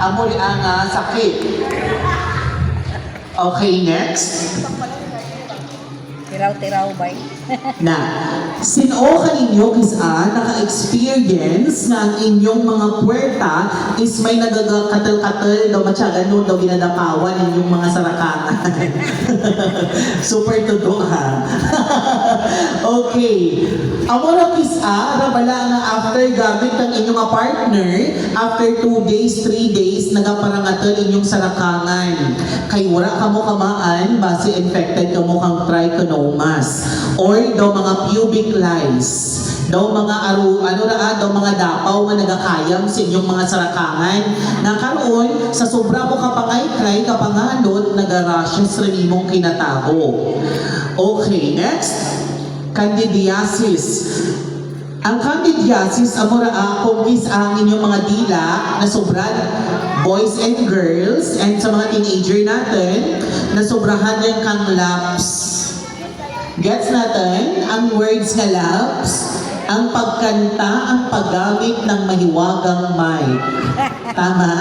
amo ri ang sakit. Okay, next. Tiraw-tiraw ba? Na, sino kaninyo kisa naka-experience na ang inyong mga puwerta is may nagagakatal-katal daw matyagan nun daw ginadapawan inyong mga sarakangan. Super tudo ha. Okay. Amo na kisa, rabala nga after gamit ng inyong mga partner, after 2 days, 3 days, nagaparangatal inyong sarakangan. Kay wala ka mo kamaan, base infected ka mo kang trichomonas. Or daw mga pubic lice, daw mga daw mga dapaw nga nagakayam sa inyong mga sarakangan na karon sa sobra mo kapangay-kray kapanganod nagarashes rin imong kinatago. Okay, next. Candidiasis. Ang candidiasis amura kung is ang inyong mga dila na sobrang boys and girls and sa mga teenager natin na sobrahan yung kang laps. Gets natin ang words nga laps, ang pagkanta, ang paggamit ng mahiwagang mic. Tama?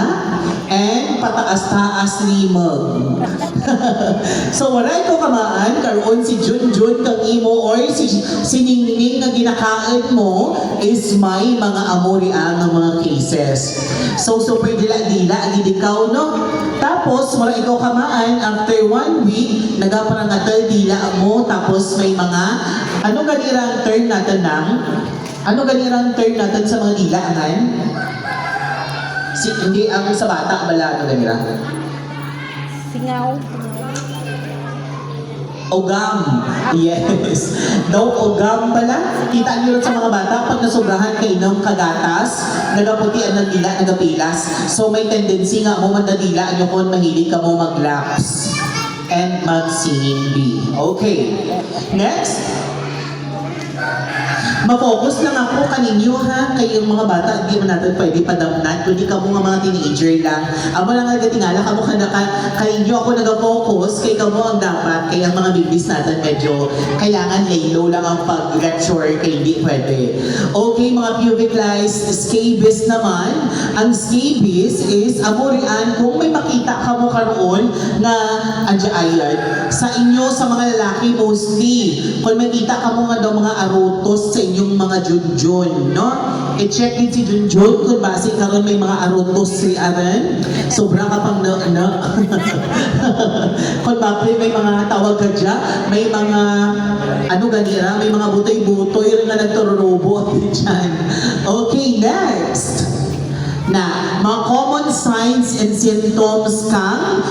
And pataas-taas limog. So wala ito kamaan, karoon si Junjun kang imo or si Ningning na ginakain mo is may mga amorian ng mga cases. So super dila-dila, ikaw no? Tapos wala ikaw kamaan, after 1 week, nagaparangatal dila mo, tapos may mga, ano ganirang term natin sa mga dilaan? Hindi ang sa bata bala ano ganira? Singaw. Ogam. Yes. Daw ogam pala. Kita niyo sa mga bata pag nasobrahan kay ng kagatas, nagaputian ng dila, nagapilas. So may tendency nga mo mandadila nyo kung mahilig ka mo maglaps and mag-singing bee. Okay. Next. Ma-focus lang ako kaninyo ha, kayong mga bata, hindi mo natin pwede padamnan, kundi ka mo nga mga teenager lang. Amo lang nga tingala, kamo kaninyo ako nag-focus, kay kamo ang dapat, kaya ang mga babies natin medyo kailangan lay low lang ang pag-lecture, kaya hindi pwede. Okay, mga pubic lice, scabies naman. Ang scabies is, amorian, kung may makita ka mo karoon na adyayan, sa inyo, sa mga lalaki mostly, kung makita ka mo nga daw mga arutos sa inyong mga junjun, no? I-check din si junjun kung base karon may mga arutos si Aran. Sobra ka pang kung bakit may mga tawag ka dyan, may mga may mga butoy-butoy rin na nagtururobot dyan. Okay, next. Na, mga common signs and symptoms kang